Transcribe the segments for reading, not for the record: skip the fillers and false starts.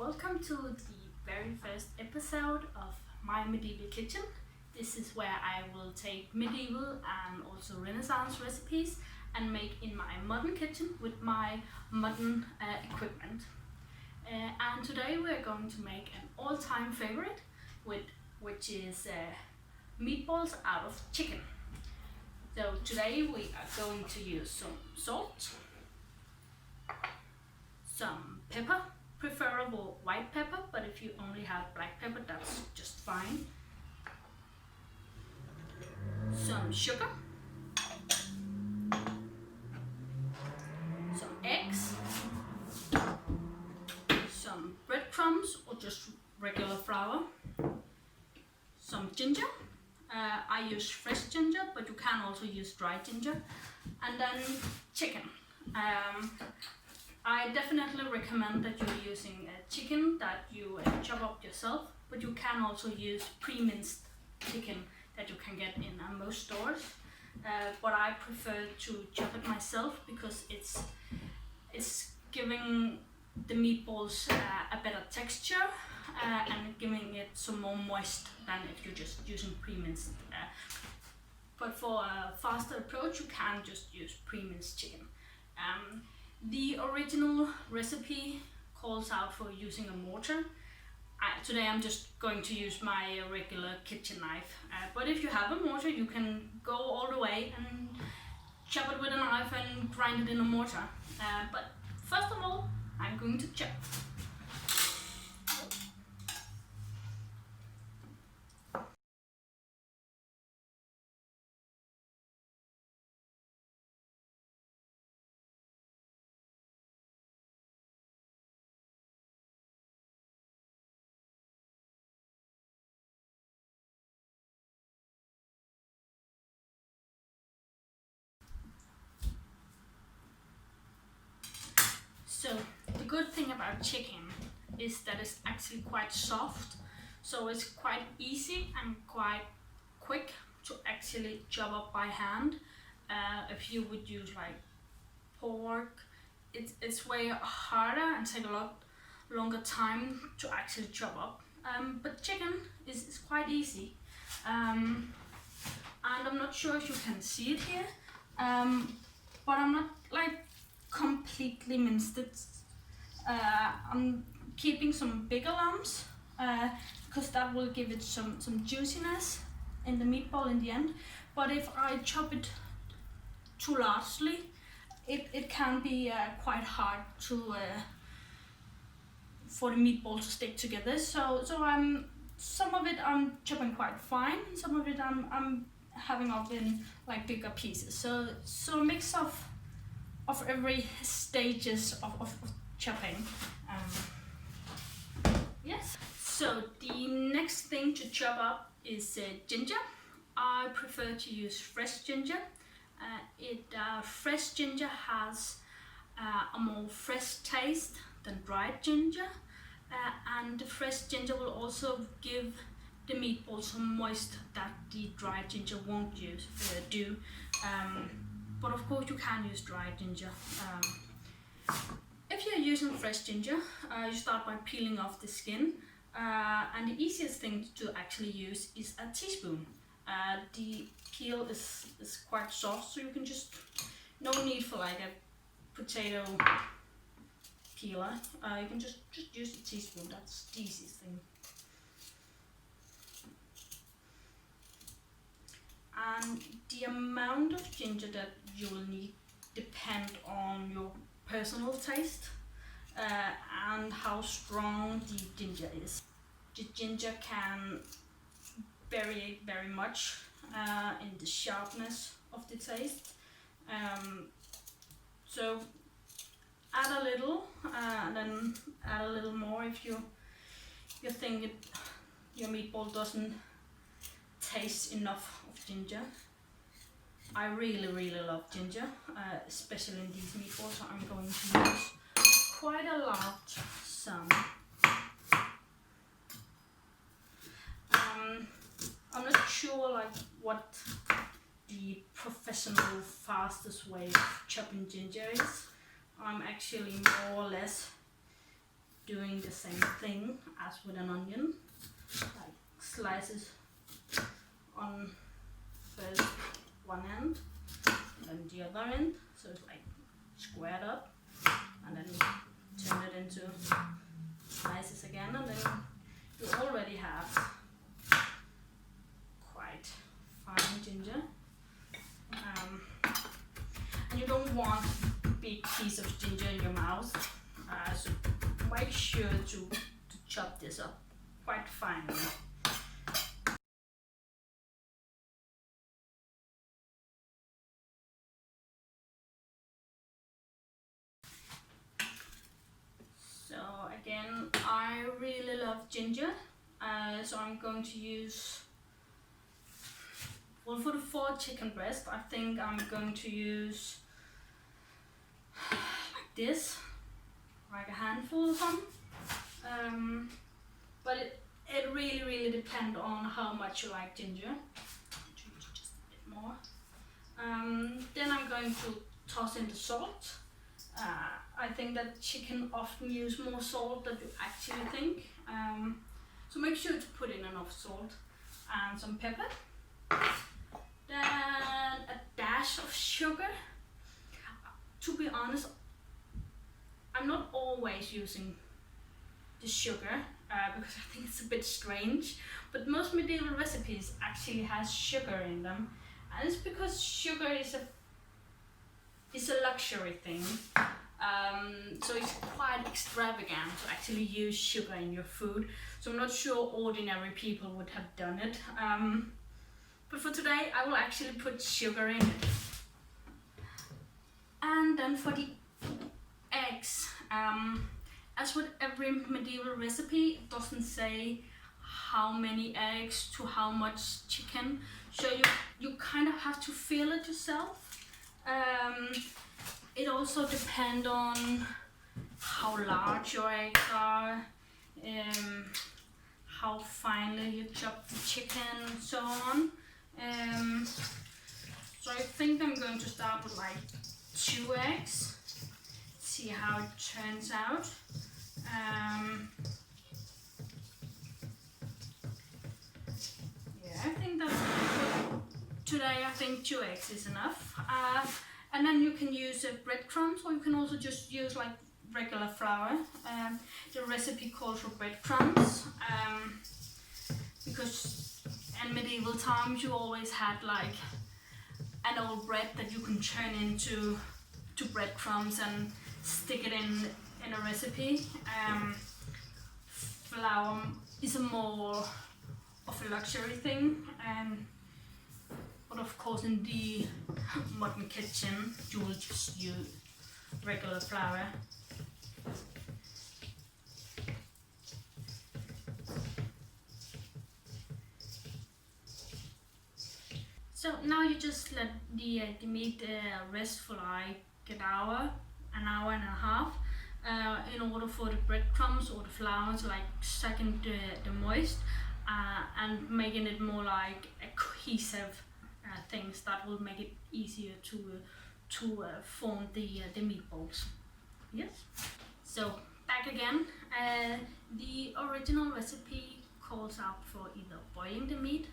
Welcome to the very first episode of my medieval kitchen. This is where I will take medieval and also Renaissance recipes and make in my modern kitchen with my modern equipment. And today we're going to make an all-time favorite, which is meatballs out of chicken. So today we are going to use some salt, some pepper, preferable white pepper, but if you only have black pepper, that's just fine. Some sugar, some eggs, some breadcrumbs or just regular flour, some ginger. I use fresh ginger, but you can also use dry ginger, and then chicken. I definitely recommend that you're using chicken that you chop up yourself, but you can also use pre-minced chicken that you can get in most stores. But I prefer to chop it myself because it's giving the meatballs a better texture and giving it some more moist than if you're just using pre-minced. But for a faster approach, you can just use pre-minced chicken. The original recipe calls out for using a mortar. Today I'm just going to use my regular kitchen knife. But if you have a mortar, you can go all the way and chop it with a knife and grind it in a mortar. But first of all, I'm going to chop. So the good thing about chicken is that it's actually quite soft, so it's quite easy and quite quick to actually chop up by hand. If you would use like pork, it's way harder and take a lot longer time to actually chop up. But chicken is quite easy, and I'm not sure if you can see it here, but I'm not like completely minced it. I'm keeping some bigger lumps because that will give it some juiciness in the meatball in the end. But if I chop it too largely, it can be quite hard to for the meatball to stick together. So some of it I'm chopping quite fine, some of it I'm having up in like bigger pieces. So a mix of every stages of chopping. Yes. So the next thing to chop up is ginger. I prefer to use fresh ginger. Fresh ginger has a more fresh taste than dried ginger, and the fresh ginger will also give the meatball some moist that the dried ginger won't do. But of course you can use dried ginger. If you're using fresh ginger, you start by peeling off the skin, and the easiest thing to actually use is a teaspoon. The peel is quite soft, so you can just, no need for like a potato peeler, you can just use a teaspoon. That's the easiest thing. And the amount of ginger that you will need depend on your personal taste and how strong the ginger is. The ginger can vary very much in the sharpness of the taste. So add a little and then add a little more if you think your meatball doesn't taste enough of ginger. I really love ginger, especially in these meatballs, so I'm going to use quite a lot. I'm not sure like what the professional fastest way of chopping ginger is. I'm actually more or less doing the same thing as with an onion, like slices on first one end and then the other end, so it's like squared up, and then turn it into slices again, and then you already have quite fine ginger. And you don't want a big piece of ginger in your mouth, so make sure to chop this up quite finely. So again, I really love ginger, so I'm going to use, well, for the 4 chicken breast, I think I'm going to use like this, like a handful of them. But it really depends on how much you like ginger. Just a bit more. Then I'm going to toss in the salt. I think that chicken often use more salt than you actually think. So make sure to put in enough salt and some pepper. Then a dash of sugar. To be honest, I'm not always using the sugar because I think it's a bit strange, but most medieval recipes actually has sugar in them, and it's because sugar is a luxury thing. So it's quite extravagant to actually use sugar in your food, so I'm not sure ordinary people would have done it. But for today I will actually put sugar in it. And then for the eggs, as with every medieval recipe, it doesn't say how many eggs to how much chicken, so you kind of have to feel it yourself. It also depends on how large your eggs are, how finely you chop the chicken, and so on. So I think I'm going to start with like 2 eggs, see how it turns out. Yeah, I think that's good. Today I think 2 eggs is enough. And then you can use breadcrumbs, or you can also just use like regular flour. The recipe calls for breadcrumbs, because in medieval times you always had like an old bread that you can turn into breadcrumbs and stick it in a recipe. Flour is a more of a luxury thing, but of course in the modern kitchen you will just use regular flour. So now you just let the meat rest for like an hour and a half, in order for the breadcrumbs or the flour to like suck into the moist, and making it more like a cohesive things that will make it easier to form the meatballs. Yes. So back again. The original recipe calls out for either boiling the meat.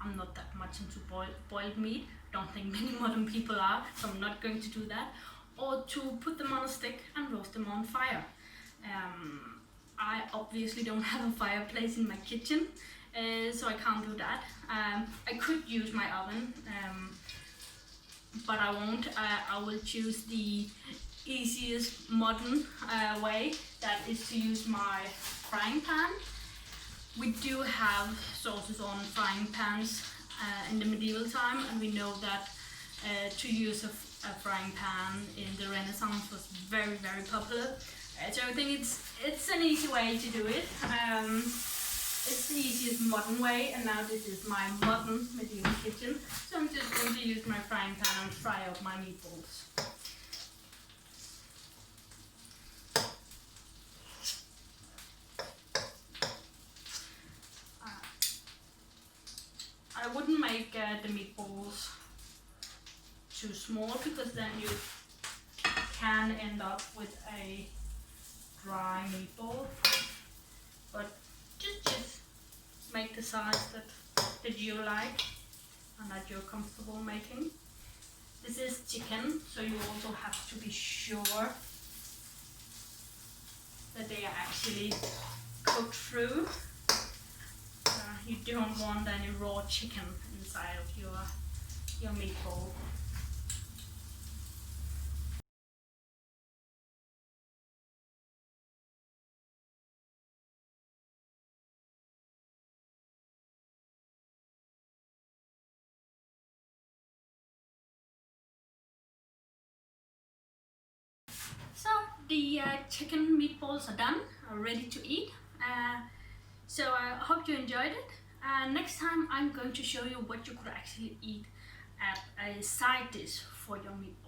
I'm not that much into boiled meat. Don't think many modern people are, so I'm not going to do that. Or to put them on a stick and roast them on fire. I obviously don't have a fireplace in my kitchen, so I can't do that. I could use my oven, but I won't. I will choose the easiest modern way, that is to use my frying pan. We do have sources on frying pans in the medieval time, and we know that to use a frying pan in the Renaissance was very popular. So I think it's an easy way to do it. It's the easiest modern way, and now this is my modern medieval kitchen. So I'm just going to use my frying pan and fry up my meatballs. I wouldn't make the meatballs too small, because then you can end up with a dry meatball, but just make the size that you like and that you're comfortable making. This is chicken, so you also have to be sure that they are actually cooked through. You don't want any raw chicken inside of your meatball. So the chicken meatballs are done, are ready to eat. So I hope you enjoyed it. Next time I'm going to show you what you could actually eat as a side dish for your meatballs.